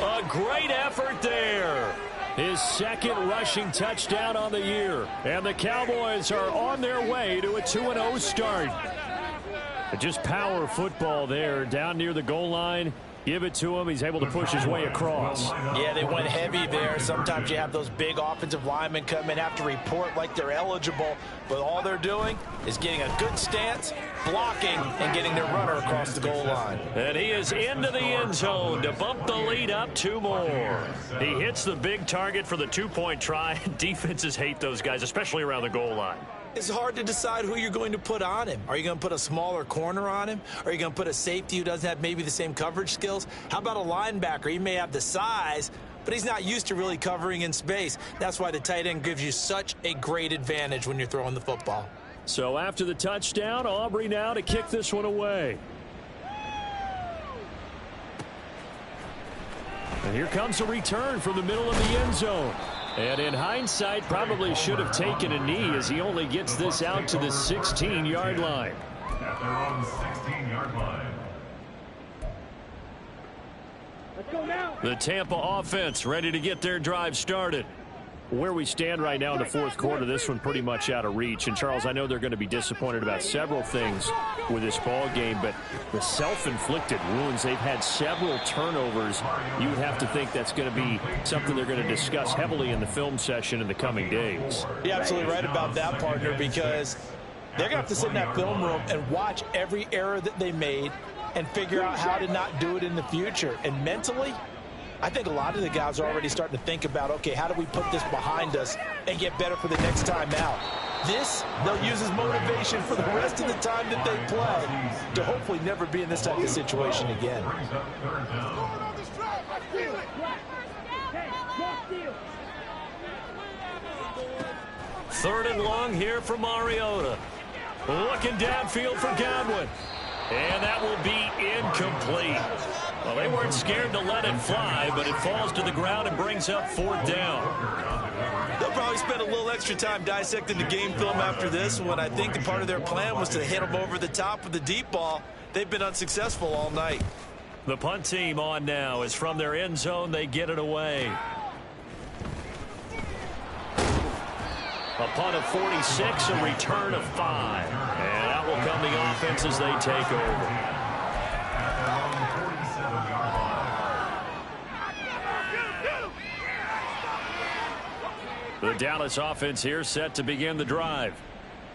A great effort there. His 2nd rushing touchdown on the year. And the Cowboys are on their way to a 2-0 start. Just power football there down near the goal line. Give it to him. He's able to push his way across. Yeah, they went heavy there. Sometimes you have those big offensive linemen come in, have to report like they're eligible, but all they're doing is getting a good stance, blocking, and getting their runner across the goal line. And he is into the end zone to bump the lead up 2 more. He hits the big target for the 2-point try. Defenses hate those guys, especially around the goal line. It's hard to decide who you're going to put on him. Are you going to put a smaller corner on him? Are you going to put a safety who doesn't have maybe the same coverage skills? How about a linebacker? He may have the size, but he's not used to really covering in space. That's why the tight end gives you such a great advantage when you're throwing the football. So after the touchdown, Aubrey now to kick this one away. And here comes a return from the middle of the end zone. And in hindsight, probably should have taken a knee as he only gets this out to the 16-yard line. At their own 16-yard line. Let's go now. The Tampa offense ready to get their drive started. Where we stand right now in the 4th quarter, this one pretty much out of reach. And, Charles, I know they're going to be disappointed about several things with this ball game, but the self-inflicted wounds, they've had several turnovers. You would have to think that's going to be something they're going to discuss heavily in the film session in the coming days. You're absolutely right about that, partner, because they're going to have to sit in that film room and watch every error that they made and figure out how to not do it in the future. And mentally, I think a lot of the guys are already starting to think about, okay, how do we put this behind us and get better for the next time out? This, they'll use as motivation for the rest of the time that they play to hopefully never be in this type of situation again. Third and long here for Mariota. Looking downfield for Godwin. And that will be incomplete. Well, they weren't scared to let it fly, but it falls to the ground and brings up fourth down. They'll probably spend a little extra time dissecting the game film after this one. I think the part of their plan was to hit them over the top with the deep ball. They've been unsuccessful all night. The punt team on now is from their end zone. They get it away. A punt of 46, a return of 5. And out will come the offense as they take over. The Dallas offense here set to begin the drive.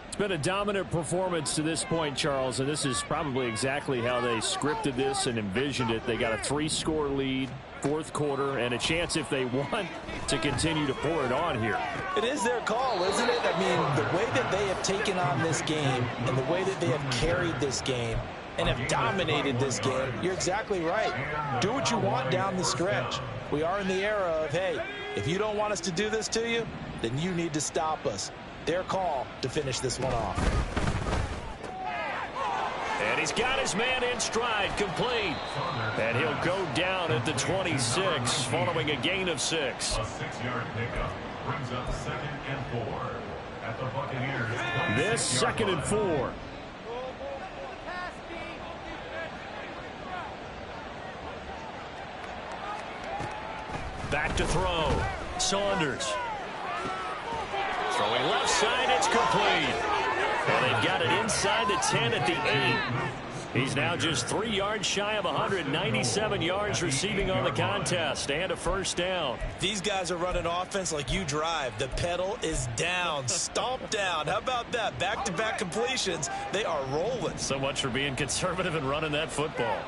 It's been a dominant performance to this point, Charles, and this is probably exactly how they scripted this and envisioned it. They got a 3-score lead, fourth quarter, and a chance, if they want, to continue to pour it on here. It is their call, isn't it? I mean, the way that they have taken on this game and the way that they have carried this game and have dominated this game, you're exactly right. Do what you want down the stretch. We are in the era of, hey, if you don't want us to do this to you, then you need to stop us. Their call to finish this one off. And he's got his man in stride, complete. And he'll go down at the 26 following a gain of 6. A 6-yard pickup brings up 2nd and 4 at the Buccaneers. This 2nd and 4. Back to throw. Saunders. Throwing left side, it's complete. And they've got it inside the 10 at the 8. He's now just 3 yards shy of 197 yards receiving on the contest and a first down. These guys are running offense like you drive. The pedal is down, stomped down. How about that? Back-to-back completions. They are rolling. So much for being conservative and running that football.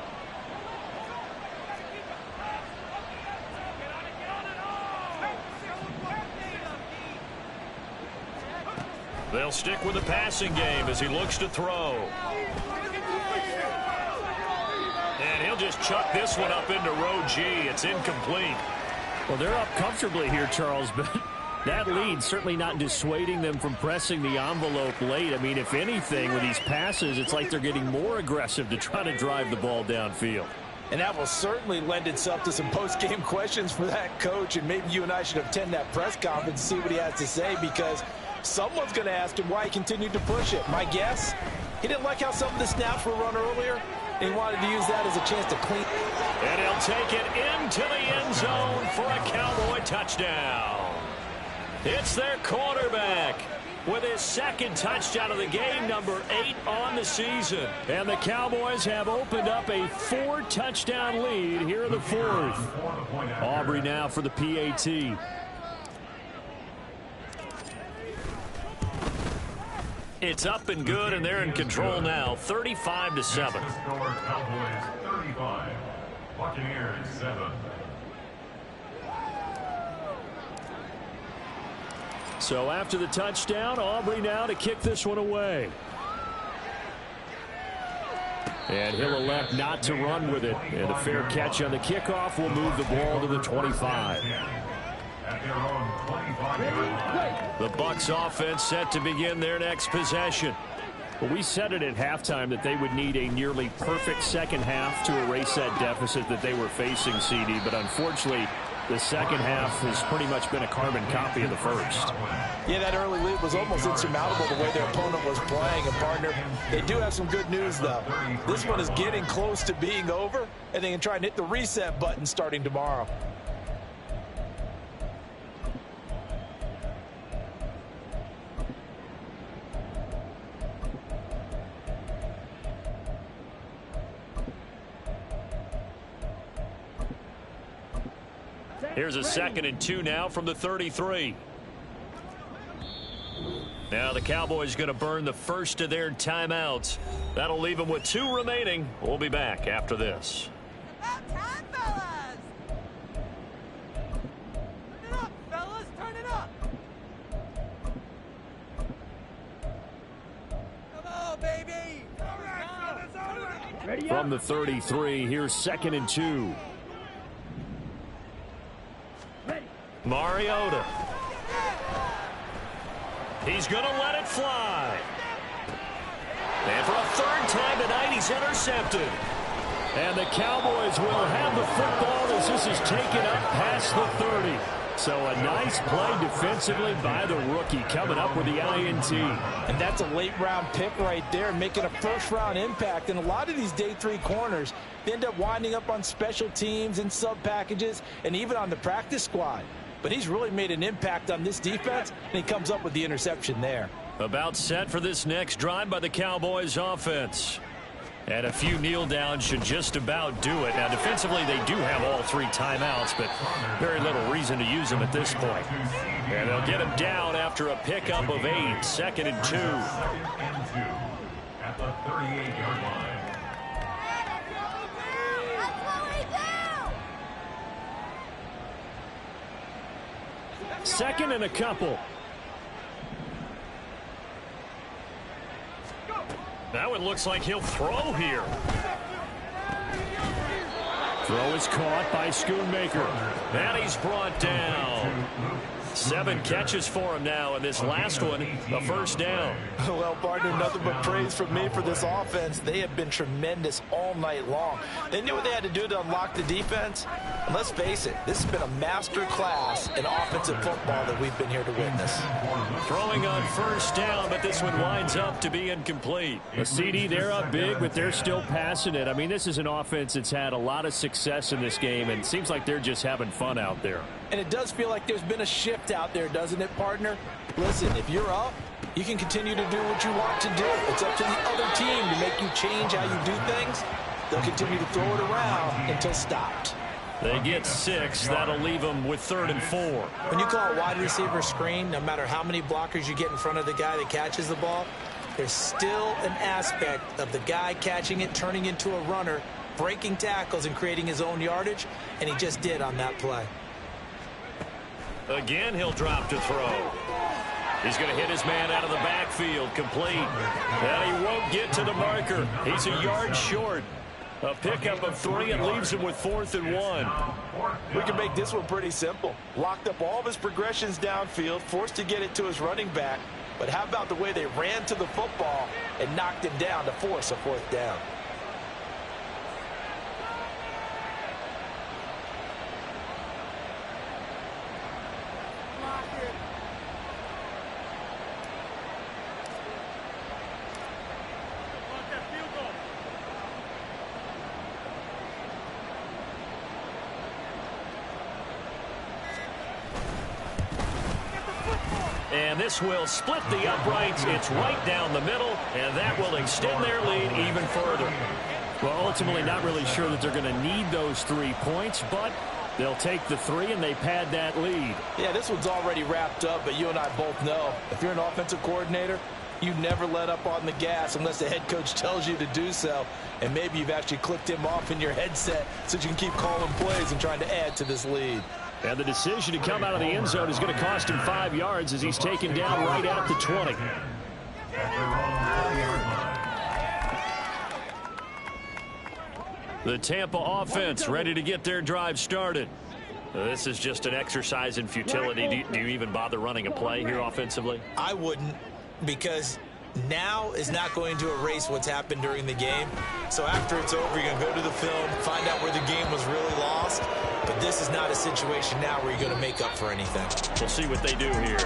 They'll stick with the passing game as he looks to throw. And he'll just chuck this one up into row G. It's incomplete. Well, they're up comfortably here, Charles, but that lead certainly not dissuading them from pressing the envelope late. I mean, if anything, with these passes, it's like they're getting more aggressive to try to drive the ball downfield. And that will certainly lend itself to some post-game questions for that coach, and maybe you and I should attend that press conference and see what he has to say, because someone's going to ask him why he continued to push it. My guess, he didn't like how some of the snaps were run earlier, and he wanted to use that as a chance to clean. And he'll take it into the end zone for a Cowboy touchdown. It's their quarterback with his 2nd touchdown of the game, number 8 on the season. And the Cowboys have opened up a 4-touchdown lead here in the 4th. Aubrey now for the PAT. It's up and good, and they're in control now, 35-7. Cowboys 35, Buccaneers 7. So after the touchdown, Aubrey now to kick this one away. And he'll elect not to run with it. And a fair catch on the kickoff will move the ball to the 25. At their own 25-yard line. The Bucs offense set to begin their next possession. Well, we said it at halftime that they would need a nearly perfect second half to erase that deficit that they were facing, CD. But unfortunately, the second half has pretty much been a carbon copy of the first. Yeah, that early lead was almost insurmountable the way their opponent was playing. And, partner, they do have some good news, though. This one is getting close to being over, and they can try and hit the reset button starting tomorrow. Here's a 2nd and 2 now from the 33. Now the Cowboys going to burn the first of their timeouts. That'll leave them with 2 remaining. We'll be back after this. Ready From up. the 33, here's 2nd and 2. Ready. Mariota. He's going to let it fly. And for a 3rd time tonight, he's intercepted. And the Cowboys will have the football as this is taken up past the 30. So a nice play defensively by the rookie, coming up with the INT. And that's a late-round pick right there, making a first-round impact. And a lot of these day 3 corners, they end up winding up on special teams and sub-packages and even on the practice squad. But he's really made an impact on this defense, and he comes up with the interception there. About set for this next drive by the Cowboys offense. And a few kneel downs should just about do it. Now, defensively, they do have all 3 timeouts, but very little reason to use them at this point. And they'll get him down after a pickup of 8, 2nd and 2. 2nd and 2 at the 38-yard line. Second and a couple. Now it looks like he'll throw here. Throw is caught by Schoonmaker. And he's brought down. 7 catches for him now, and this last one, a first down. Well, partner, nothing but praise from me for this offense. They have been tremendous all night long. They knew what they had to do to unlock the defense. And let's face it, this has been a master class in offensive football that we've been here to witness. Throwing on first down, but this one winds up to be incomplete. A CD, they're up big, but they're still passing it. I mean, this is an offense that's had a lot of success in this game, and it seems like they're just having fun out there. And it does feel like there's been a shift out there, doesn't it, partner? Listen, if you're up, you can continue to do what you want to do. It's up to the other team to make you change how you do things. They'll continue to throw it around until stopped. They get 6. That'll leave them with 3rd and 4. When you call a wide receiver screen, no matter how many blockers you get in front of the guy that catches the ball, there's still an aspect of the guy catching it, turning into a runner, breaking tackles and creating his own yardage, and he just did on that play. Again, he'll drop to throw. He's going to hit his man out of the backfield, complete. And he won't get to the marker. He's a yard short. A pickup of 3 and leaves him with 4th and 1. We can make this one pretty simple. Locked up all of his progressions downfield, forced to get it to his running back. But how about the way they ran to the football and knocked him down to force a 4th down? And this will split the uprights. It's right down the middle, and that will extend their lead even further. Well, ultimately not really sure that they're going to need those 3 points, but they'll take the 3 and they pad that lead. Yeah, this one's already wrapped up, but you and I both know if you're an offensive coordinator, you never let up on the gas unless the head coach tells you to do so. And maybe you've actually clicked him off in your headset so you can keep calling plays and trying to add to this lead. And the decision to come out of the end zone is going to cost him 5 yards as he's taken down right at the 20. The Tampa offense ready to get their drive started. This is just an exercise in futility. Do you even bother running a play here offensively? I wouldn't, because now is not going to erase what's happened during the game. So after it's over, you're going to go to the film, find out where the game was really lost. But this is not a situation now where you're going to make up for anything. We'll see what they do here.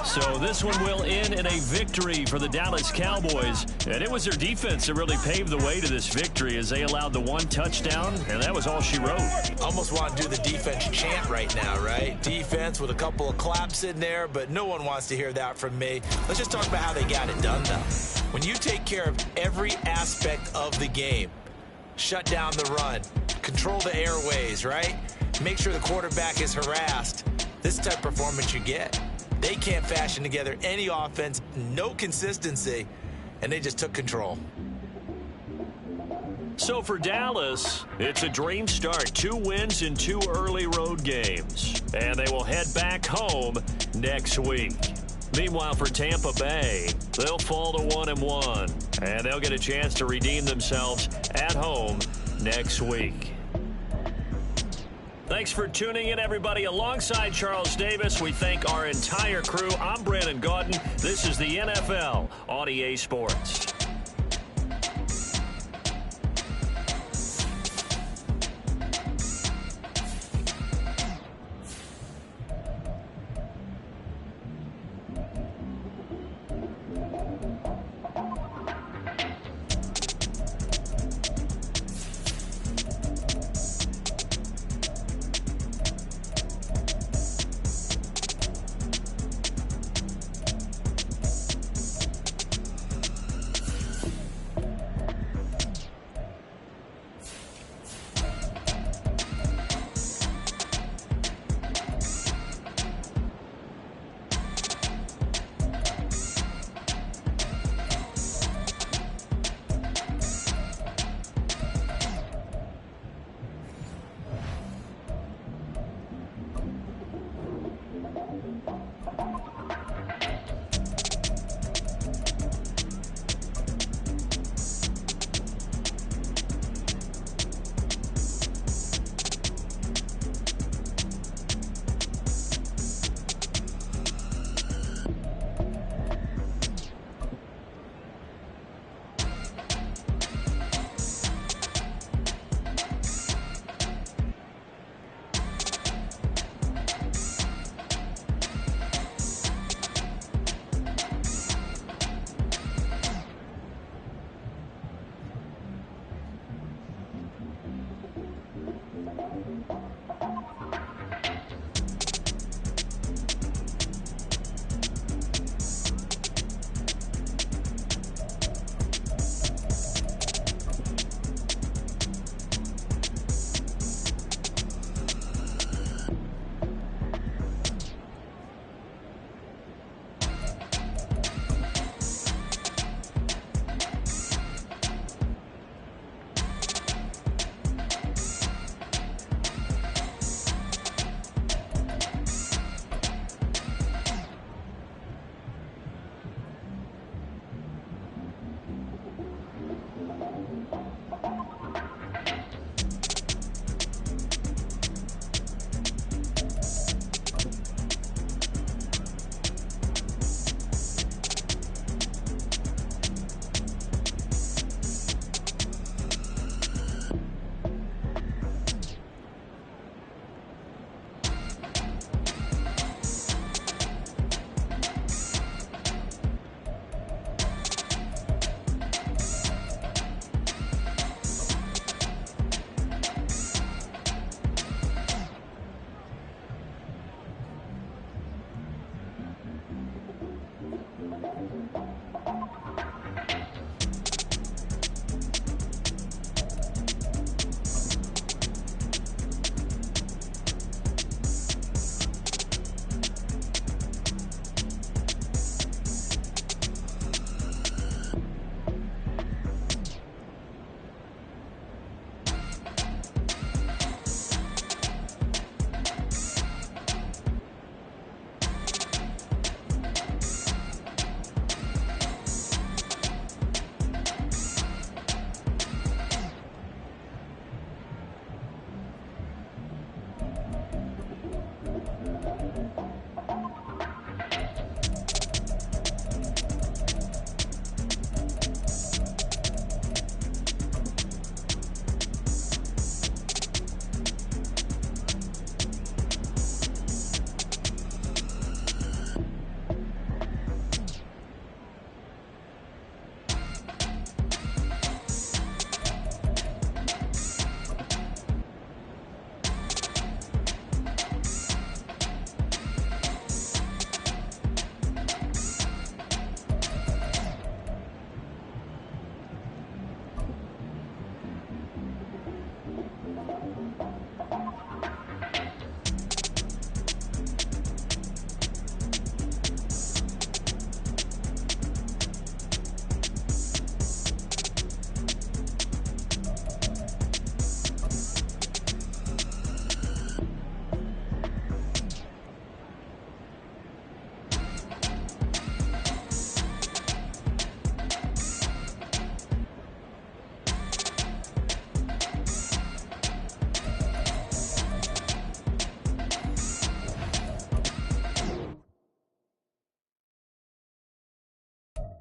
So this one will end in a victory for the Dallas Cowboys. And it was their defense that really paved the way to this victory as they allowed the 1 touchdown, and that was all she wrote. Almost want to do the defense chant right now, right? Defense with a couple of claps in there, but no one wants to hear that from me. Let's just talk about how they got it done, though. When you take care of every aspect of the game, shut down the run, control the airways, right? Make sure the quarterback is harassed. This type of performance you get. They can't fashion together any offense, no consistency, and they just took control. So for Dallas, it's a dream start. 2 wins in 2 early road games. And they will head back home next week. Meanwhile, for Tampa Bay, they'll fall to 1-1. And they'll get a chance to redeem themselves at home next week. Thanks for tuning in, everybody. Alongside Charles Davis, we thank our entire crew. I'm Brandon Gaudin. This is the NFL on EA Sports.